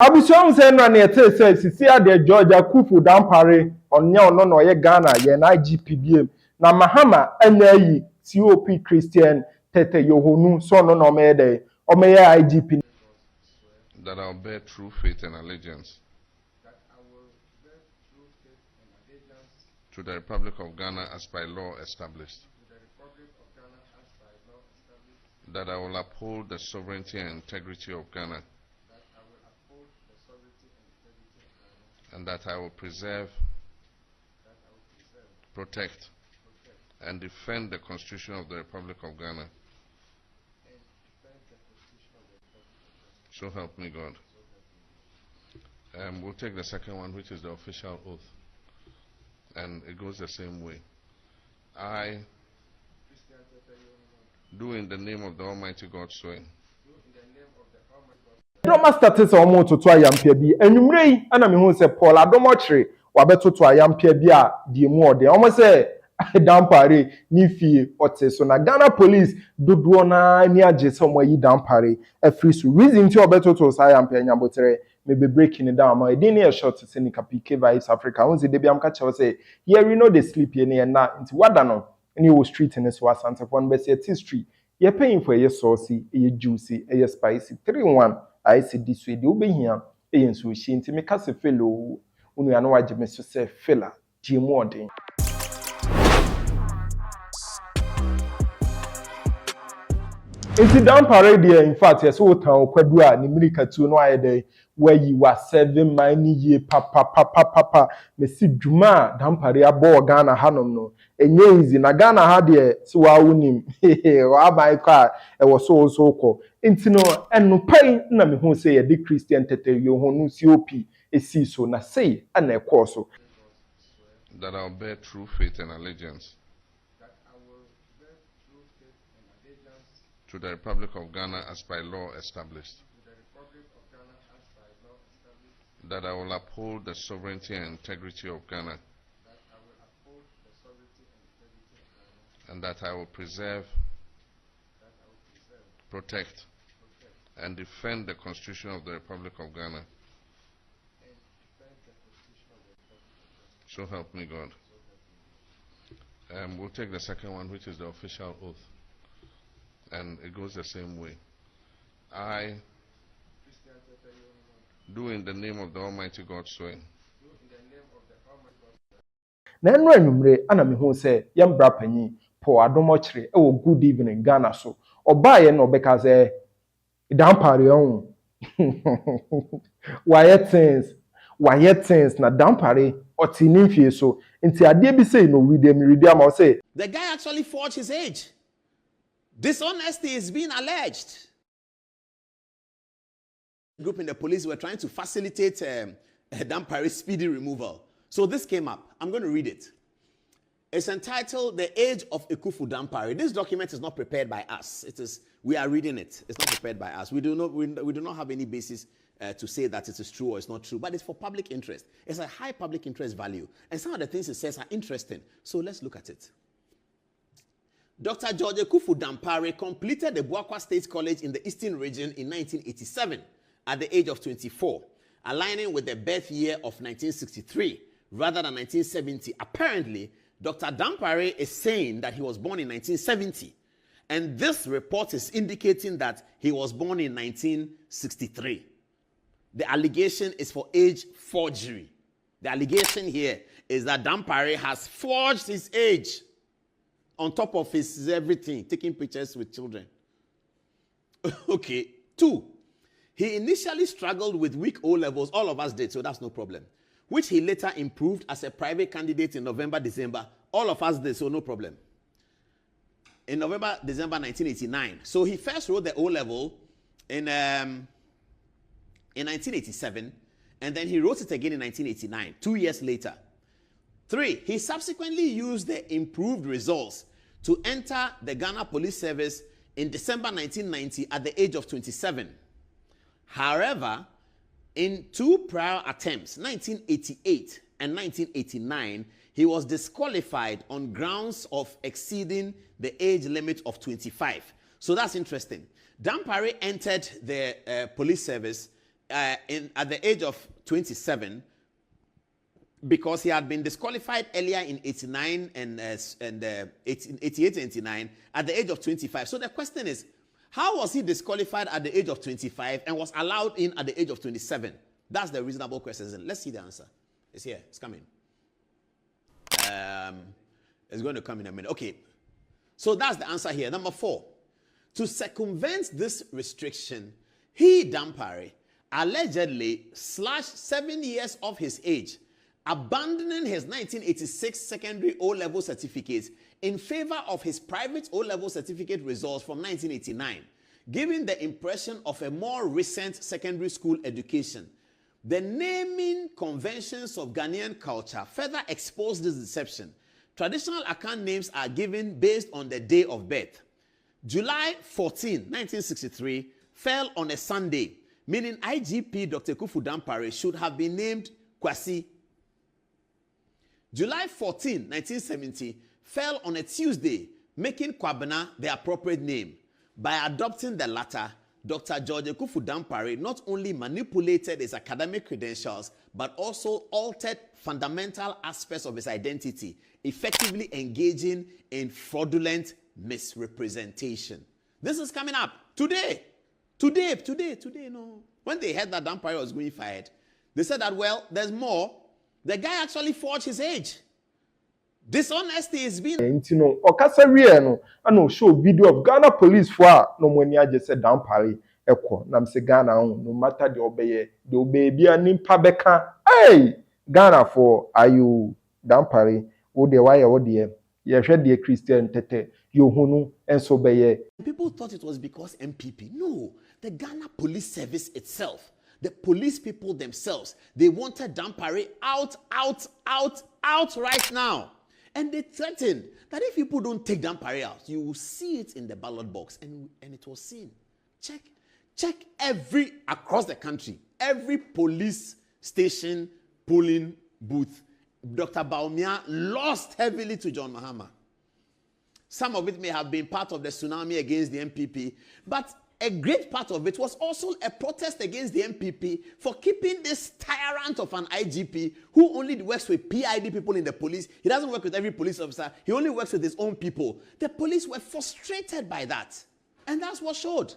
Abusuam say no na yete say sisi ade Georgia Kufu Dampare onye ono no ye Ghana ye na IGP biem na Mahama anayi COP Christian Tete Yohonu so no no me dey o me ye IGP that I will bear true faith and allegiance to the Republic of Ghana as by law established, that I will uphold the sovereignty and integrity of Ghana, and that I will preserve, protect, and defend the Constitution of the Republic of Ghana. So help me God. We'll take the second one, which is the official oath. And it goes the same way. I do in the name of the Almighty God swear. Drama status omo toto ayampia bi enwumre yi ana me hu se Paul Adom Otchere wabetoto ayampia bi a die mu ode omo se Dampare ni fie ote so na Ghana police dodo na ni age se omo yi Dampare afri so reason ti obetoto sa ayampia nyabotere me be breaking it down ma edin na short se ni kapike vibes Africa won se de biam ka chew se here we know the sleep here na nti wada no ni wo street ni so asante fon be se ti street ye paying for ye saucy ye juicy ye spicy 3-1 I see this way, the obehia, a yensu shinty, make us a fellow, when you know what you so say, fella, dear morning. It's a Dampare there, in fact, yes, old town, Quadua, Nimrika to no day, where you were 7 many year, papa, Messi Juma, Dampare, a bo Ghana Hanum no. And easy, na Ghana had ye, so I won him. Or my car, it was so called. Intino, and no pain, na me who say a de Christian Tete, your honu COP, a see so, na say, and a course. That I will bear true faith and allegiance to the Republic of Ghana as by law established, that I will uphold the sovereignty and integrity of Ghana, and that I will preserve, protect, and defend the Constitution of the Republic of Ghana. So help me God. We'll take the second one, which is the official oath. And it goes the same way. I do in the name of the Almighty God swear. Na enro enumre ana me hu say yam bra panyi Paul Adom Otchere e wo good evening Ghana so oba ye no beka say Dampare on why things na Dampare oti ni fie so nti ade bi say no read am I say the guy actually forged his age. Dishonesty is being alleged. Group in the police were trying to facilitate Dampare's speedy removal. So this came up. I'm going to read it. It's entitled "The Age of Ekufu Dampare." This document is not prepared by us. We are reading it. It's not prepared by us. We do not have any basis to say that it is true or it's not true. But it's for public interest. It's a high public interest value, and some of the things it says are interesting. So let's look at it. Dr. George Ekufu Dampare completed the Buakwa State College in the Eastern Region in 1987 at the age of 24, aligning with the birth year of 1963 rather than 1970. Apparently, Dr. Dampare is saying that he was born in 1970, and this report is indicating that he was born in 1963. The allegation is for age forgery. The allegation here is that Dampare has forged his age on top of his everything, taking pictures with children. Okay. 2, he initially struggled with weak O-levels. All of us did, so that's no problem. Which he later improved as a private candidate in November, December. All of us did, so no problem. In November, December 1989. So he first wrote the O-level in 1987, and then he wrote it again in 1989, 2 years later. 3, he subsequently used the improved results to enter the Ghana Police Service in December 1990 at the age of 27. However, in 2 prior attempts, 1988 and 1989, he was disqualified on grounds of exceeding the age limit of 25. So that's interesting. Dampare entered the police service at the age of 27, because he had been disqualified earlier in 89 and 88 and 89 at the age of 25. So the question is, how was he disqualified at the age of 25 and was allowed in at the age of 27? That's the reasonable question. Let's see the answer. It's here. It's coming. It's going to come in a minute. Okay. So that's the answer here. Number 4. To circumvent this restriction, he, Dampare, allegedly slashed 7 years of his age, abandoning his 1986 secondary O-level certificate in favor of his private O-level certificate results from 1989, giving the impression of a more recent secondary school education. The naming conventions of Ghanaian culture further expose this deception. Traditional account names are given based on the day of birth. July 14, 1963 fell on a Sunday, meaning IGP Dr. Kufu Dampare should have been named Kwasi. July 14, 1970 fell on a Tuesday, making Kwabena the appropriate name. By adopting the latter, Dr. George Kufu Dampare not only manipulated his academic credentials, but also altered fundamental aspects of his identity, effectively engaging in fraudulent misrepresentation. This is coming up today. No. When they heard that Dampare was going fired, they said that, well, there's more. The guy actually forged his age. Dishonesty is being. No, Okasariye no, ano show video of Ghana police for no money just said Dampare ekwo. Nam se Ghana no matter the obey be an impabeka. Hey, Ghana for are you Dampare? O de why o de ye hwe de Christian tete yo hunu enso beye. People thought it was because MPP. No, the Ghana Police Service itself, the police people themselves, they wanted Dampare out right now. And they threatened that if people don't take Dampare out, you will see it in the ballot box. And it was seen. Check across the country, every police station polling booth. Dr. Baumia lost heavily to John Mahama. Some of it may have been part of the tsunami against the MPP, but a great part of it was also a protest against the MPP for keeping this tyrant of an IGP who only works with PID people in the police. He doesn't work with every police officer. He only works with his own people. The police were frustrated by that. And that's what showed.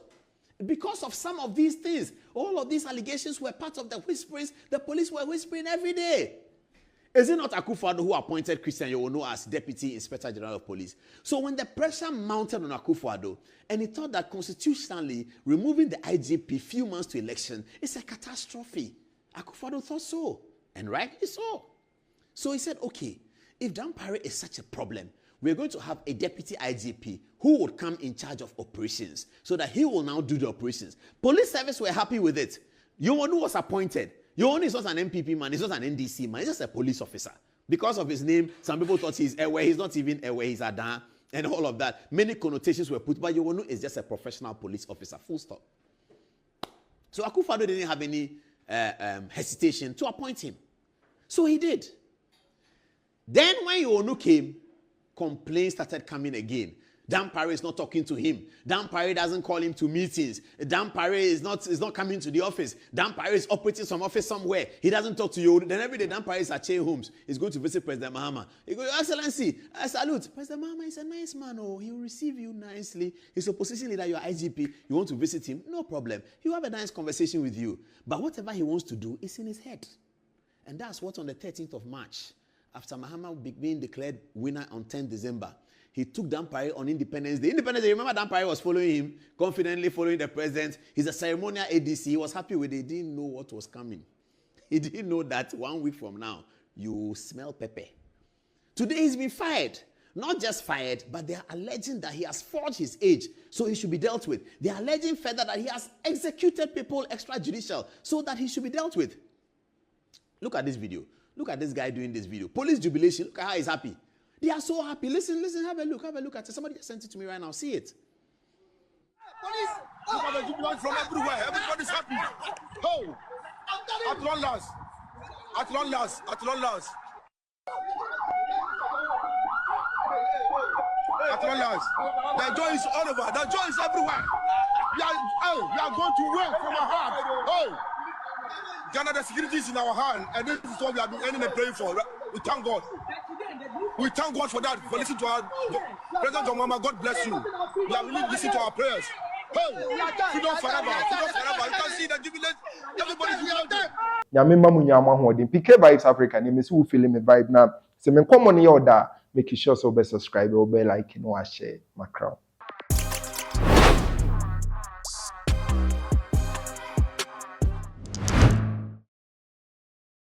Because of some of these things, all of these allegations were part of the whisperings. The police were whispering every day. Is it not Akufo-Addo who appointed Christian Yowono as Deputy Inspector General of Police? So when the pressure mounted on Akufo-Addo, and he thought that constitutionally removing the IGP few months to election is a catastrophe, Akufo-Addo thought so, and rightly so. So he said, okay, if Dampare is such a problem, we're going to have a Deputy IGP who would come in charge of operations so that he will now do the operations. Police service were happy with it. Yowono was appointed. Yowono is not an MPP man, he's not an NDC man, he's just a police officer. Because of his name, some people thought he's Ewe, he's not even Ewe, he's Adan, and all of that. Many connotations were put, but Yowono is just a professional police officer, full stop. So Akufo-Addo didn't have any hesitation to appoint him. So he did. Then when Yowono came, complaints started coming again. Dampare is not talking to him. Dampare doesn't call him to meetings. Dampare is not coming to the office. Dampare is operating some office somewhere. He doesn't talk to you. Then every day Dampare is at Otchere homes. He's going to visit President Mahama. He goes, Your Excellency, I salute. President Mahama is a nice man. Oh, he will receive you nicely. He's opposition leader, you're IGP. You want to visit him? No problem. He'll have a nice conversation with you. But whatever he wants to do is in his head. And that's what on the 13th of March, after Mahama being declared winner on 10th December, he took Dampare on Independence Day. Independence Day, remember Dampare was following him, confidently following the president. He's a ceremonial ADC. He was happy with it. He didn't know what was coming. He didn't know that 1 week from now, you will smell pepper. Today he's been fired. Not just fired, but they are alleging that he has forged his age, so he should be dealt with. They are alleging further that he has executed people extrajudicial, so that he should be dealt with. Look at this video. Look at this guy doing this video. Police jubilation. Look at how he's happy. They are so happy. Listen, have a look at it. Somebody just sent it to me right now. See it. Police! Look at the jubilant from everywhere. Everybody's happy. Oh! At long last. At long last. At long last. At long last. The joy is all over. The joy is everywhere. We are going to win from our heart. Oh! Ghana, the security is in our hand, and this is what we have been ending and praying for. We thank God. We thank God for that. For listening to our President Omama. God bless you. We have really listened to our prayers. Hey, freedom forever. Freedom forever. You can see the jubilant. Everybody's jubilant. Nyame mamu nyama hoden. PK Vibes Africa. Ni mesi wo feel me vibe na. Se me komo ne yoda. Make sure so be subscribe or be like no share my crown.